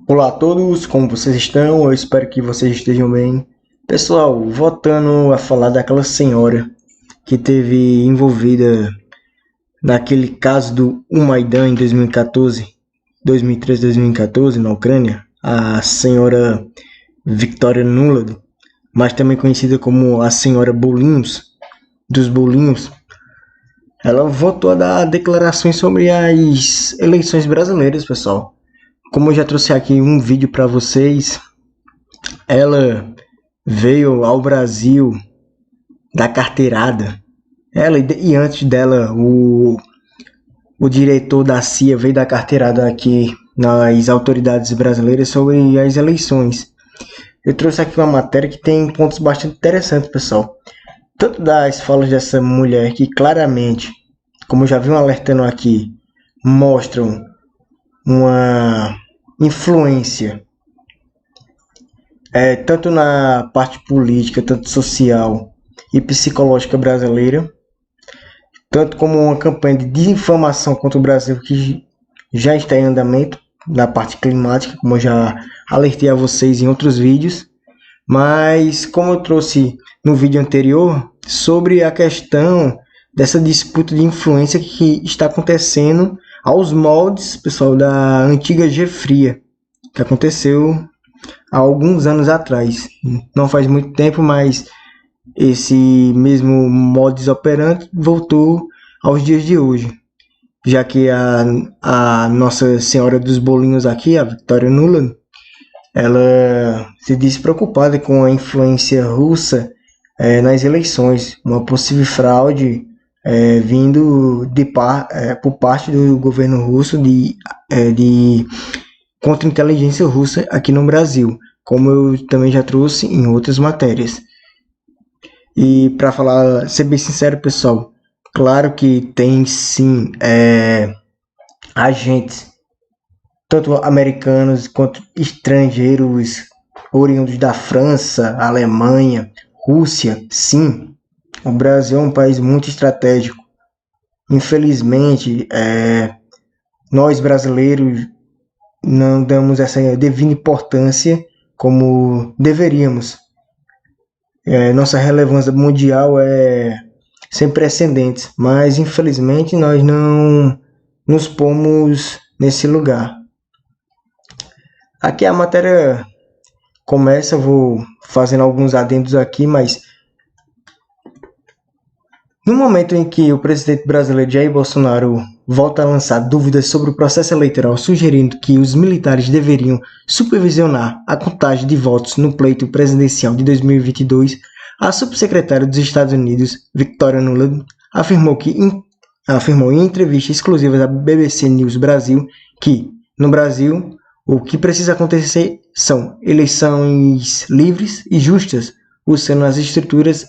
Olá a todos, como vocês estão? Eu espero que vocês estejam bem. Pessoal, voltando a falar daquela senhora que teve envolvida naquele caso do Maidan em 2014, 2013, 2014 na Ucrânia, a senhora Victoria Nuland, mas também conhecida como a senhora Bolinhos, dos Bolinhos. Ela voltou a dar declarações sobre as eleições brasileiras, pessoal. Como eu já trouxe aqui um vídeo para vocês, ela veio ao Brasil da carteirada. Ela e antes dela, o diretor da CIA veio da carteirada aqui nas autoridades brasileiras sobre as eleições. Eu trouxe aqui uma matéria que tem pontos bastante interessantes, pessoal. Tanto das falas dessa mulher que claramente, como eu já vi alertando aqui, mostram uma influência tanto na parte política, tanto social e psicológica brasileira, tanto como uma campanha de desinformação contra o Brasil que já está em andamento na parte climática, como eu já alertei a vocês em outros vídeos, mas como eu trouxe no vídeo anterior sobre a questão dessa disputa de influência que está acontecendo aos moldes, pessoal, da antiga Guerra Fria, que aconteceu há alguns anos atrás. Não faz muito tempo, mas esse mesmo modus operandi voltou aos dias de hoje, já que a Nossa Senhora dos Bolinhos aqui, a Victoria Nuland, ela se diz preocupada com a influência russa nas eleições, uma possível fraude vindo por parte do governo russo de contra-inteligência russa aqui no Brasil, como eu também já trouxe em outras matérias. E para falar, ser bem sincero, pessoal, claro que tem sim agentes, tanto americanos quanto estrangeiros, oriundos da França, Alemanha, Rússia, sim. O Brasil é um país muito estratégico. Infelizmente, nós brasileiros não damos essa devida importância como deveríamos. Nossa relevância mundial é sem precedentes, mas infelizmente nós não nos pomos nesse lugar. Aqui a matéria começa, eu vou fazendo alguns adendos aqui, mas no momento em que o presidente brasileiro Jair Bolsonaro volta a lançar dúvidas sobre o processo eleitoral, sugerindo que os militares deveriam supervisionar a contagem de votos no pleito presidencial de 2022, a subsecretária dos Estados Unidos, Victoria Nuland, afirmou em entrevista exclusiva da BBC News Brasil que, no Brasil, o que precisa acontecer são eleições livres e justas, usando as estruturas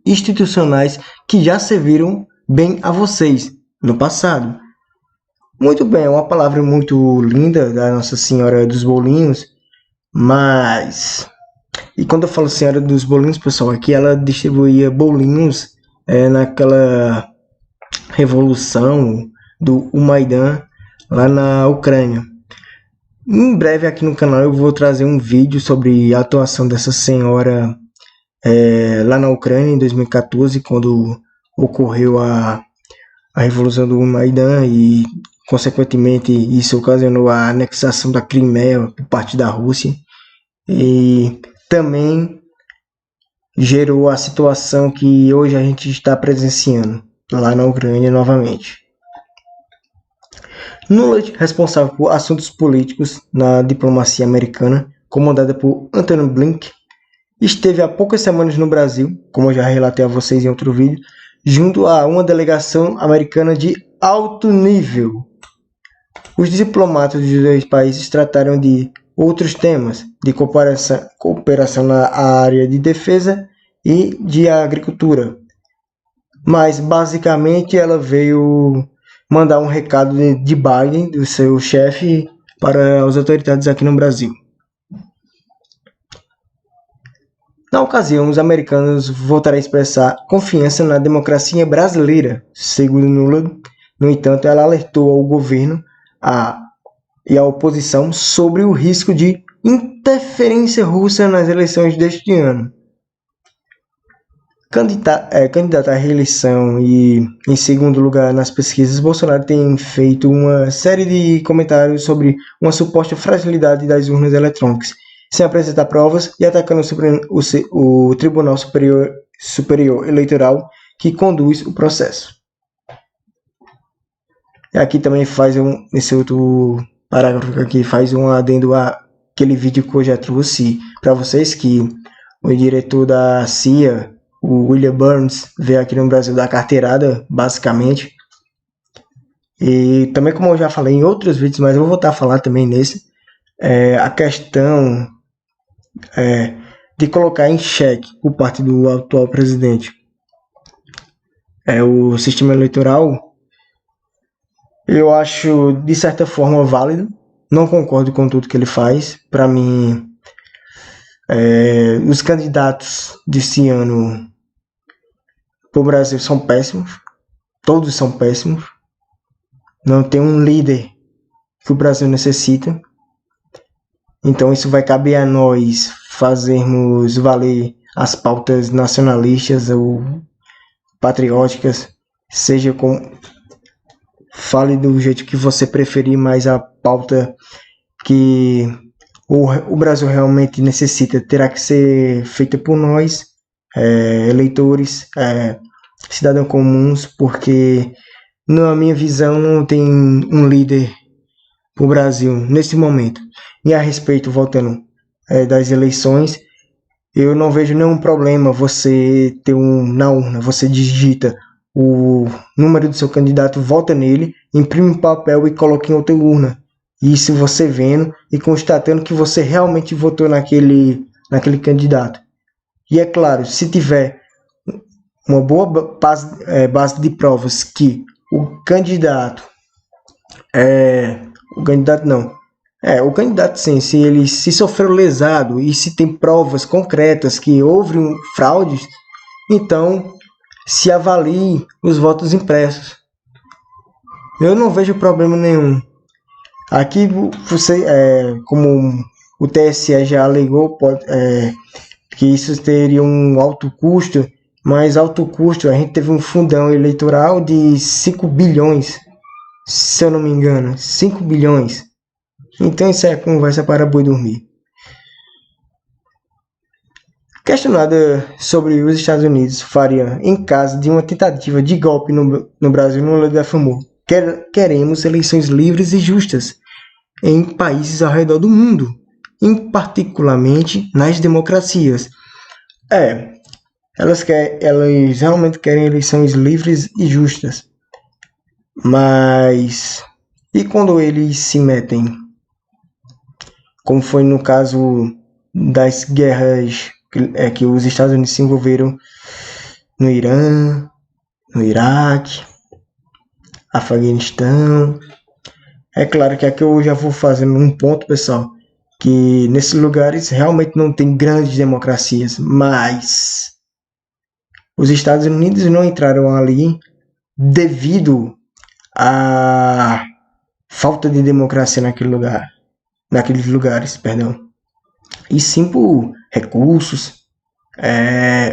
institucionais que já serviram bem a vocês no passado. Muito bem, é uma palavra muito linda da Nossa Senhora dos Bolinhos, mas... E quando eu falo Senhora dos Bolinhos, pessoal, aqui ela distribuía bolinhos naquela revolução do Maidan lá na Ucrânia. Em breve aqui no canal eu vou trazer um vídeo sobre a atuação dessa senhora lá na Ucrânia em 2014, quando ocorreu a Revolução do Maidan e, consequentemente, isso ocasionou a anexação da Crimeia por parte da Rússia e também gerou a situação que hoje a gente está presenciando lá na Ucrânia novamente. Nuland, responsável por assuntos políticos na diplomacia americana, comandada por Antony Blinken, esteve há poucas semanas no Brasil, como eu já relatei a vocês em outro vídeo, junto a uma delegação americana de alto nível. Os diplomatas dos dois países trataram de outros temas, de cooperação na área de defesa e de agricultura. Mas, basicamente, ela veio mandar um recado de Biden, do seu chefe, para as autoridades aqui no Brasil. Na ocasião, os americanos voltaram a expressar confiança na democracia brasileira, segundo Nuland. No entanto, ela alertou ao governo a e a oposição sobre o risco de interferência russa nas eleições deste ano. Candidato à reeleição e em segundo lugar nas pesquisas, Bolsonaro tem feito uma série de comentários sobre uma suposta fragilidade das urnas eletrônicas, sem apresentar provas e atacando o Tribunal Superior Eleitoral que conduz o processo. E aqui também faz esse outro parágrafo aqui faz um adendo àquele vídeo que eu já trouxe para vocês, que o diretor da CIA, o William Burns, veio aqui no Brasil dar carteirada, basicamente. E também, como eu já falei em outros vídeos, mas eu vou voltar a falar também nesse, a questão de colocar em xeque por parte do atual presidente o sistema eleitoral. Eu acho, de certa forma, válido. Não concordo com tudo que ele faz. Para mim, os candidatos desse ano para o Brasil são péssimos. Todos são péssimos. Não tem um líder que o Brasil necessita. Então isso vai caber a nós fazermos valer as pautas nacionalistas ou patrióticas, seja com... Fale do jeito que você preferir, mas a pauta que o Brasil realmente necessita terá que ser feita por nós, eleitores, cidadãos comuns, porque na minha visão não tem um líder para o Brasil nesse momento. E a respeito, voltando das eleições, eu não vejo nenhum problema você ter na urna, você digita o número do seu candidato, vota nele, imprime um papel e coloca em outra urna. Isso você vendo e constatando que você realmente votou naquele candidato. E é claro, se tiver uma boa base de provas que o candidato sim, se ele se sofreu lesado e se tem provas concretas que houve fraudes, então se avalie os votos impressos. Eu não vejo problema nenhum. Aqui você, como o TSE já alegou, que isso teria um alto custo, mas alto custo, a gente teve um fundão eleitoral de 5 bilhões, se eu não me engano, 5 bilhões. Então isso é conversa para boi dormir. Questionada sobre os Estados Unidos faria em caso de uma tentativa de golpe no Brasil, Lula afirmou: queremos eleições livres e justas em países ao redor do mundo, particularmente nas democracias. Elas realmente querem eleições livres e justas, mas e quando eles se metem, como foi no caso das guerras que os Estados Unidos se envolveram no Irã, no Iraque, Afeganistão? É claro que aqui eu já vou fazendo um ponto, pessoal, que nesses lugares realmente não tem grandes democracias, mas os Estados Unidos não entraram ali devido à falta de democracia naqueles lugares, e sim por recursos,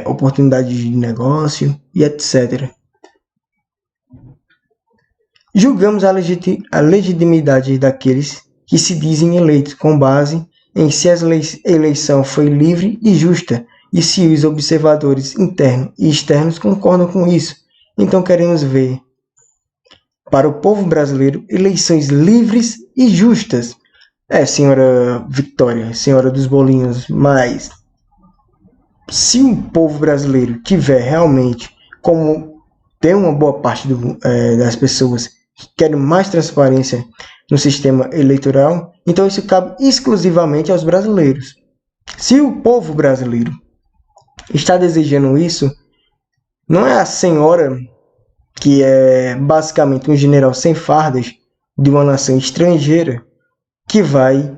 oportunidades de negócio e etc. Julgamos a legitimidade daqueles que se dizem eleitos com base em se a eleição foi livre e justa e se os observadores internos e externos concordam com isso. Então queremos ver, para o povo brasileiro, eleições livres e justas. Senhora Victória, senhora dos bolinhos, mas se o povo brasileiro tiver realmente, como tem uma boa parte das pessoas que querem mais transparência no sistema eleitoral, então isso cabe exclusivamente aos brasileiros. Se o povo brasileiro está desejando isso, não é a senhora, que é basicamente um general sem fardas de uma nação estrangeira, que vai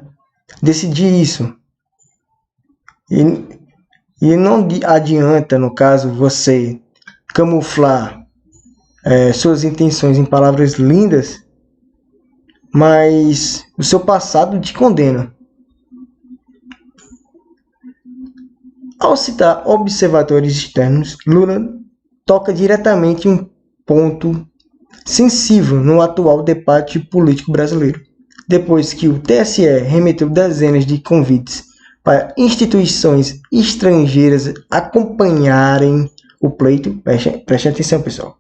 decidir isso. E não adianta, no caso, você camuflar suas intenções em palavras lindas, mas o seu passado te condena. Ao citar observadores externos, Lula toca diretamente um ponto sensível no atual debate político brasileiro. Depois que o TSE remeteu dezenas de convites para instituições estrangeiras acompanharem o pleito, preste atenção, pessoal.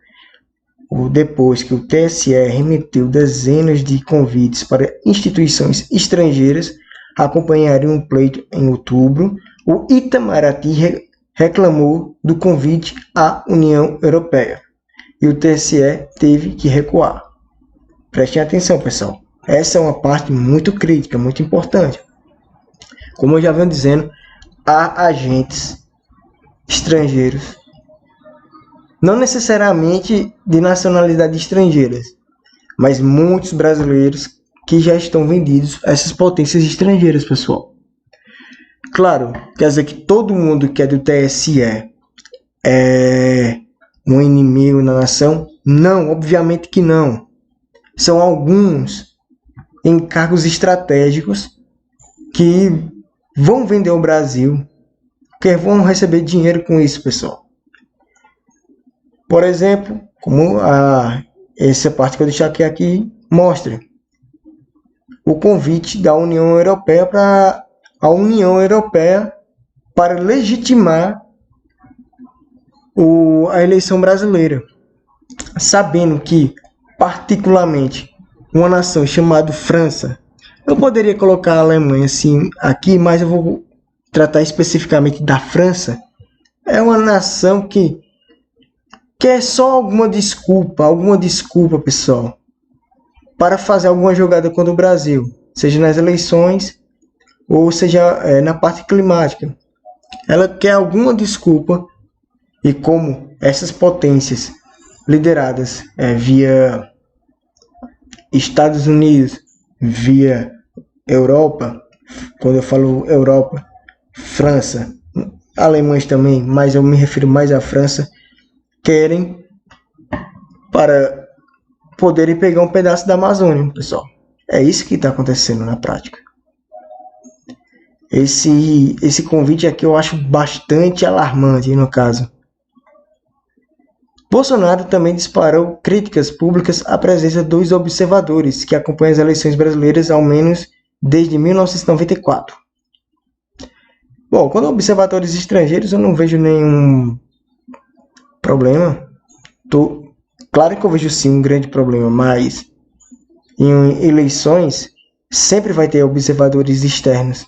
Depois que o TSE remeteu dezenas de convites para instituições estrangeiras acompanharem o pleito em outubro, o Itamaraty reclamou do convite à União Europeia e o TSE teve que recuar. Prestem atenção, pessoal. Essa é uma parte muito crítica, muito importante. Como eu já venho dizendo, há agentes estrangeiros, não necessariamente de nacionalidade estrangeiras, mas muitos brasileiros que já estão vendidos a essas potências estrangeiras, pessoal. Claro, quer dizer que todo mundo que é do TSE é um inimigo da nação? Não, obviamente que não. São alguns em cargos estratégicos que vão vender o Brasil, que vão receber dinheiro com isso, pessoal. Por exemplo, como essa parte que eu deixei aqui mostra, o convite da União Europeia para a União Europeia para legitimar a eleição brasileira, sabendo que, particularmente, uma nação chamada França, eu poderia colocar a Alemanha assim aqui, mas eu vou tratar especificamente da França, é uma nação que quer só alguma desculpa, pessoal, para fazer alguma jogada contra o Brasil, seja nas eleições, ou seja, na parte climática. Ela quer alguma desculpa, e como essas potências lideradas via Estados Unidos, via Europa, quando eu falo Europa, França, alemães também, mas eu me refiro mais à França, querem para poderem pegar um pedaço da Amazônia, pessoal. É isso que está acontecendo na prática. Esse convite aqui eu acho bastante alarmante, no caso. Bolsonaro também disparou críticas públicas à presença dos observadores que acompanham as eleições brasileiras ao menos desde 1994. Bom, quando observadores estrangeiros eu não vejo nenhum problema. Claro que eu vejo sim um grande problema, mas em eleições sempre vai ter observadores externos,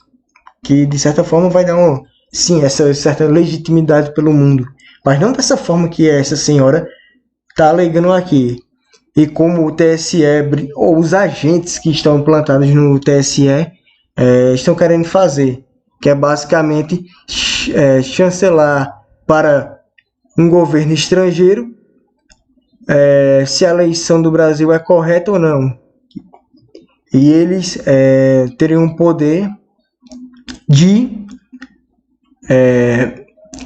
que de certa forma vai dar essa certa legitimidade pelo mundo, mas não dessa forma que essa senhora está alegando aqui. E como o TSE, ou os agentes que estão implantados no TSE, estão querendo fazer, que é basicamente chancelar para um governo estrangeiro se a eleição do Brasil é correta ou não. E eles teriam o poder de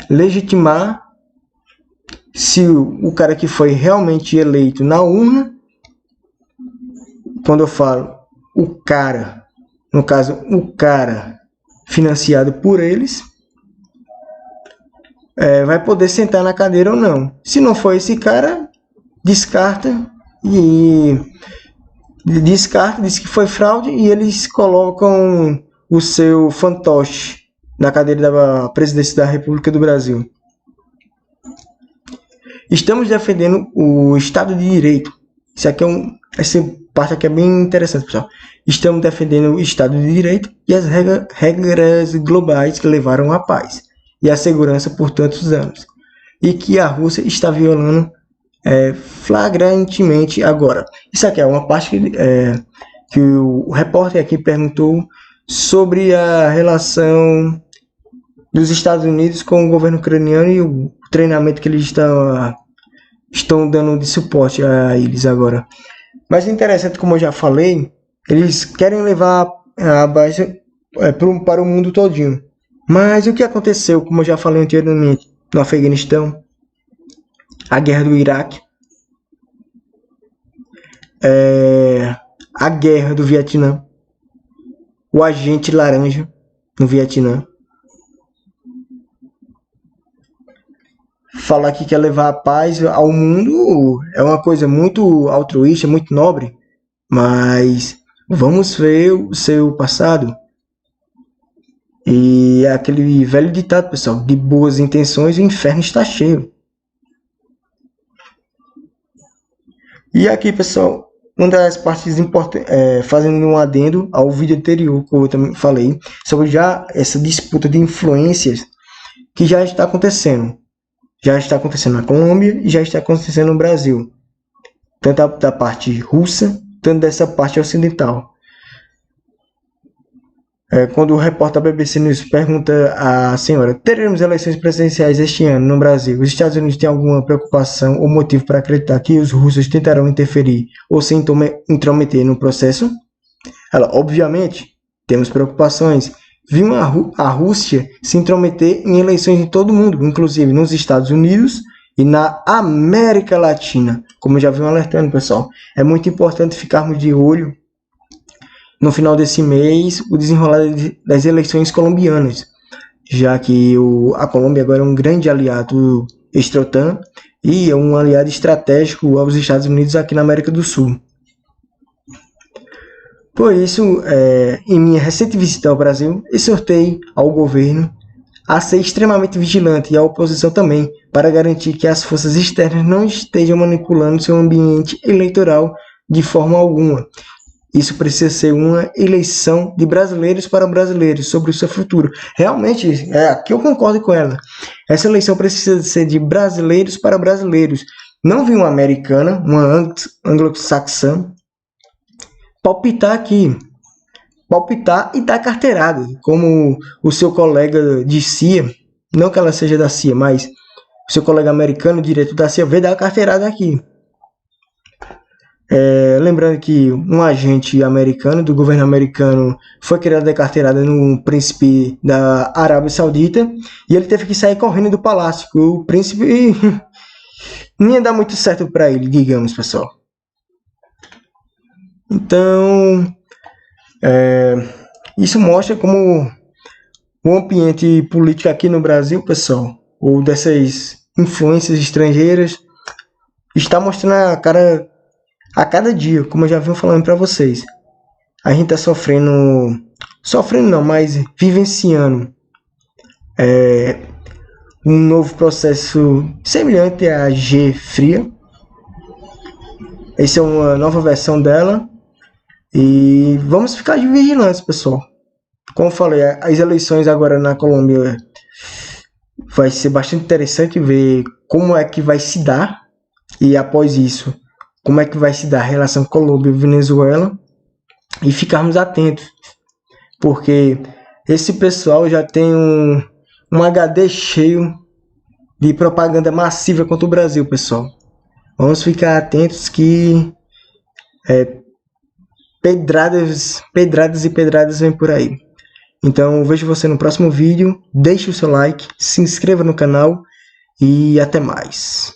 legitimar se o cara que foi realmente eleito na urna, quando eu falo o cara, no caso o cara financiado por eles, vai poder sentar na cadeira ou não. Se não for esse cara, descarta, diz que foi fraude e eles colocam o seu fantoche na cadeira da presidência da República do Brasil. Estamos defendendo o Estado de Direito. Essa parte aqui é bem interessante, pessoal. Estamos defendendo o Estado de Direito e as regras globais que levaram à paz e à segurança por tantos anos, e que a Rússia está violando flagrantemente agora. Isso aqui é uma parte que o repórter aqui perguntou sobre a relação dos Estados Unidos com o governo ucraniano e o treinamento que eles estão dando de suporte a eles agora. Mas é interessante, como eu já falei, eles querem levar a base para o mundo todinho. Mas o que aconteceu, como eu já falei anteriormente, no Afeganistão, a guerra do Iraque, a guerra do Vietnã, o agente laranja no Vietnã. Falar que quer levar a paz ao mundo é uma coisa muito altruísta, muito nobre, mas vamos ver o seu passado. E é aquele velho ditado, pessoal, de boas intenções o inferno está cheio. E aqui, pessoal, uma das partes importantes, fazendo um adendo ao vídeo anterior que eu também falei, sobre já essa disputa de influências que já está acontecendo. Já está acontecendo na Colômbia e já está acontecendo no Brasil. Tanto da parte russa, tanto dessa parte ocidental. Quando o repórter da BBC News pergunta à senhora: teremos eleições presidenciais este ano no Brasil, os Estados Unidos têm alguma preocupação ou motivo para acreditar que os russos tentarão interferir ou se intrometer no processo? Ela: obviamente, temos preocupações. Viu a Rússia se intrometer em eleições em todo o mundo, inclusive nos Estados Unidos e na América Latina, como eu já vim alertando, pessoal. É muito importante ficarmos de olho no final desse mês o desenrolar das eleições colombianas, já que a Colômbia agora é um grande aliado ex-OTAN e é um aliado estratégico aos Estados Unidos aqui na América do Sul. Por isso, em minha recente visita ao Brasil, exortei ao governo a ser extremamente vigilante e à oposição também, para garantir que as forças externas não estejam manipulando seu ambiente eleitoral de forma alguma. Isso precisa ser uma eleição de brasileiros para brasileiros sobre o seu futuro. Realmente, aqui eu concordo com ela. Essa eleição precisa ser de brasileiros para brasileiros. Não vi uma americana, uma anglo-saxã, palpitar aqui. Palpitar e dar carteirada, como o seu colega de CIA, não que ela seja da CIA, mas o seu colega americano, diretor da CIA, veio dar carteirada aqui. Lembrando que um agente americano, do governo americano, foi querer dar carteirada no príncipe da Arábia Saudita e ele teve que sair correndo do palácio. O príncipe não ia dar muito certo para ele, digamos, pessoal. Então, isso mostra como o ambiente político aqui no Brasil, pessoal, ou dessas influências estrangeiras, está mostrando a cara a cada dia, como eu já venho falando para vocês. A gente está sofrendo não, mas vivenciando um novo processo semelhante à G-Fria. Essa é uma nova versão dela. E vamos ficar de vigilantes, pessoal. Como eu falei, as eleições agora na Colômbia vai ser bastante interessante ver como é que vai se dar. E após isso, como é que vai se dar a relação Colômbia e Venezuela. E ficarmos atentos. Porque esse pessoal já tem um HD cheio de propaganda massiva contra o Brasil, pessoal. Vamos ficar atentos que pedradas e pedradas vêm por aí. Então, vejo você no próximo vídeo. Deixe o seu like, se inscreva no canal e até mais.